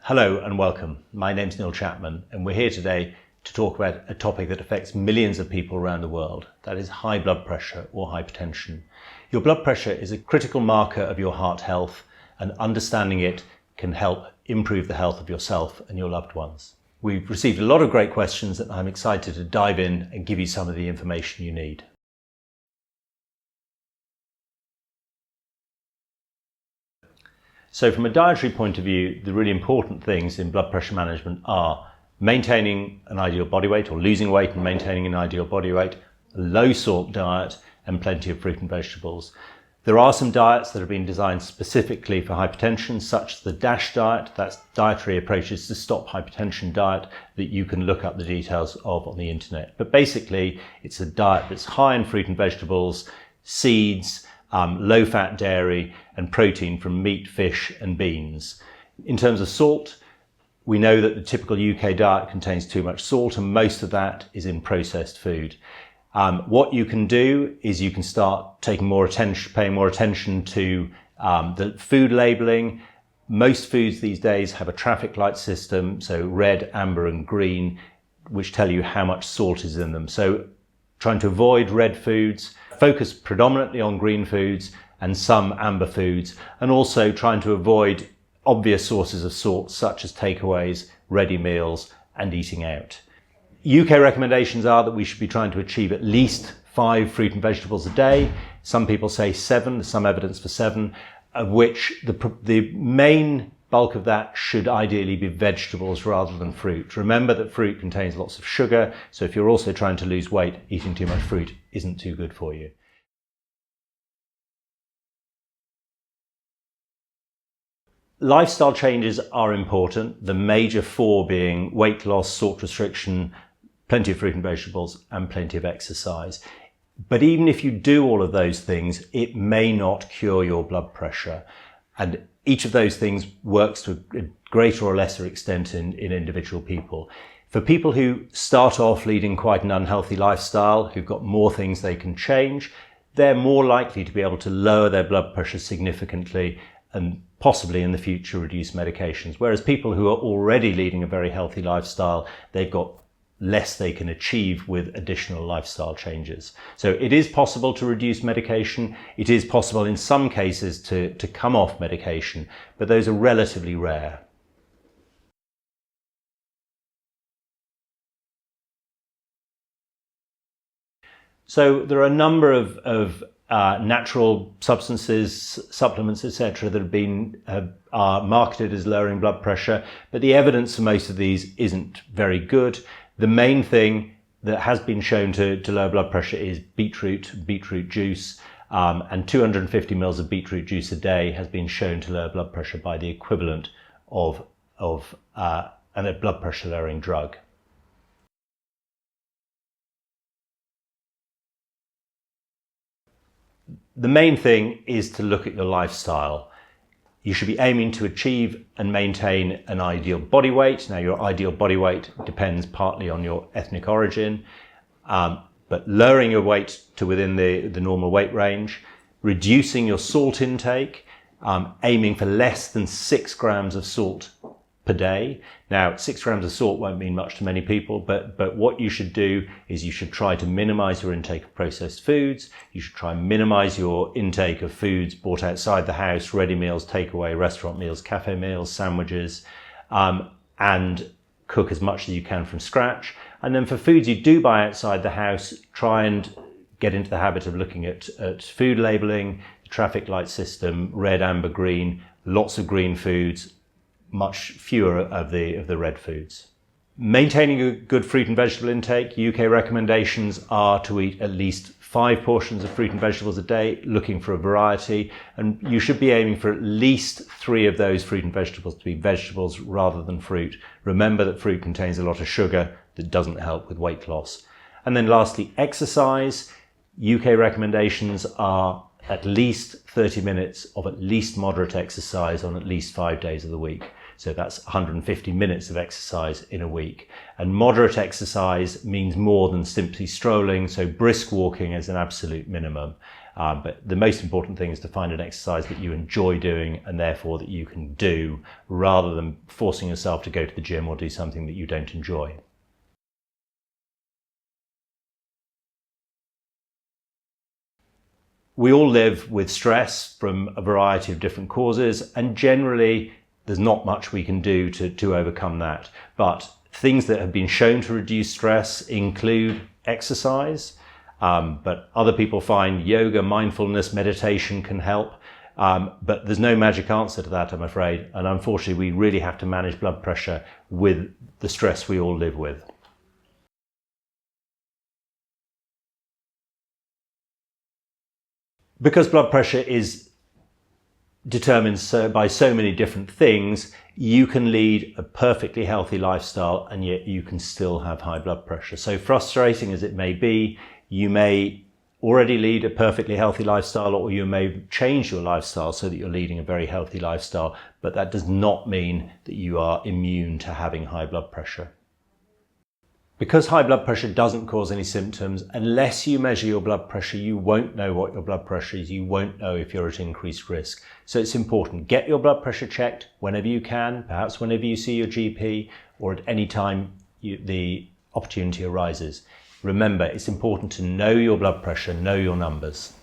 Hello and welcome. My name's Neil Chapman and we're here today to talk about a topic that affects millions of people around the world. That is high blood pressure or hypertension. Your blood pressure is a critical marker of your heart health, and understanding it can help improve the health of yourself and your loved ones. We've received a lot of great questions and I'm excited to dive in and give you some of the information you need. So from a dietary point of view, the really important things in blood pressure management are maintaining an ideal body weight, or losing weight and maintaining an ideal body weight, a low salt diet and plenty of fruit and vegetables. There are some diets that have been designed specifically for hypertension, such as the DASH diet, that's Dietary Approaches to Stop Hypertension diet, that you can look up the details of on the internet. But basically, it's a diet that's high in fruit and vegetables, seeds, low-fat dairy and protein from meat, fish and beans. In terms of salt, we know that the typical UK diet contains too much salt, and most of that is in processed food. What you can do is you can start paying more attention to the food labelling. Most foods these days have a traffic light system, so red, amber and green, which tell you how much salt is in them. So trying to avoid red foods, focus predominantly on green foods and some amber foods, and also trying to avoid obvious sources of salt such as takeaways, ready meals and eating out. UK recommendations are that we should be trying to achieve at least 5 fruit and vegetables a day. Some people say 7, there's some evidence for 7, of which the main bulk of that should ideally be vegetables rather than fruit. Remember that fruit contains lots of sugar, so if you're also trying to lose weight, eating too much fruit isn't too good for you. Lifestyle changes are important, the major 4 being weight loss, salt restriction, plenty of fruit and vegetables, and plenty of exercise. But even if you do all of those things, it may not cure your blood pressure. And each of those things works to a greater or lesser extent in individual people. For people who start off leading quite an unhealthy lifestyle, who've got more things they can change, they're more likely to be able to lower their blood pressure significantly and possibly in the future reduce medications. Whereas people who are already leading a very healthy lifestyle, they've got less they can achieve with additional lifestyle changes. So it is possible to reduce medication. It is possible in some cases to come off medication, but those are relatively rare. So there are a number of natural substances, supplements, etc., that have been are marketed as lowering blood pressure, but the evidence for most of these isn't very good. The main thing that has been shown to lower blood pressure is beetroot juice, and 250 mils of beetroot juice a day has been shown to lower blood pressure by the equivalent of a blood pressure lowering drug. The main thing is to look at your lifestyle. You should be aiming to achieve and maintain an ideal body weight. Now, your ideal body weight depends partly on your ethnic origin, but lowering your weight to within the normal weight range, reducing your salt intake, aiming for less than 6 grams of salt per day. Now, 6 grams of salt won't mean much to many people, but what you should do is you should try to minimize your intake of processed foods. You should try and minimize your intake of foods bought outside the house, ready meals, takeaway, restaurant meals, cafe meals, sandwiches, and cook as much as you can from scratch. And then for foods you do buy outside the house, try and get into the habit of looking at food labeling, the traffic light system, red, amber, green, lots of green foods, much fewer of the red foods. Maintaining a good fruit and vegetable intake, UK recommendations are to eat at least 5 portions of fruit and vegetables a day, looking for a variety, and you should be aiming for at least 3 of those fruit and vegetables to be vegetables rather than fruit. Remember that fruit contains a lot of sugar that doesn't help with weight loss. And then lastly, exercise. UK recommendations are at least 30 minutes of at least moderate exercise on at least 5 days of the week. So that's 150 minutes of exercise in a week. And moderate exercise means more than simply strolling, so brisk walking is an absolute minimum. But the most important thing is to find an exercise that you enjoy doing and therefore that you can do, rather than forcing yourself to go to the gym or do something that you don't enjoy. We all live with stress from a variety of different causes, and generally there's not much we can do to overcome that. But things that have been shown to reduce stress include exercise, but other people find yoga, mindfulness, meditation can help. But there's no magic answer to that, I'm afraid. And unfortunately, we really have to manage blood pressure with the stress we all live with. Because blood pressure is determined by so many different things, you can lead a perfectly healthy lifestyle and yet you can still have high blood pressure. So frustrating as it may be, you may already lead a perfectly healthy lifestyle, or you may change your lifestyle so that you're leading a very healthy lifestyle, but that does not mean that you are immune to having high blood pressure. Because high blood pressure doesn't cause any symptoms, unless you measure your blood pressure, you won't know what your blood pressure is. You won't know if you're at increased risk. So it's important. Get your blood pressure checked whenever you can, perhaps whenever you see your GP, or at any time the opportunity arises. Remember, it's important to know your blood pressure, know your numbers.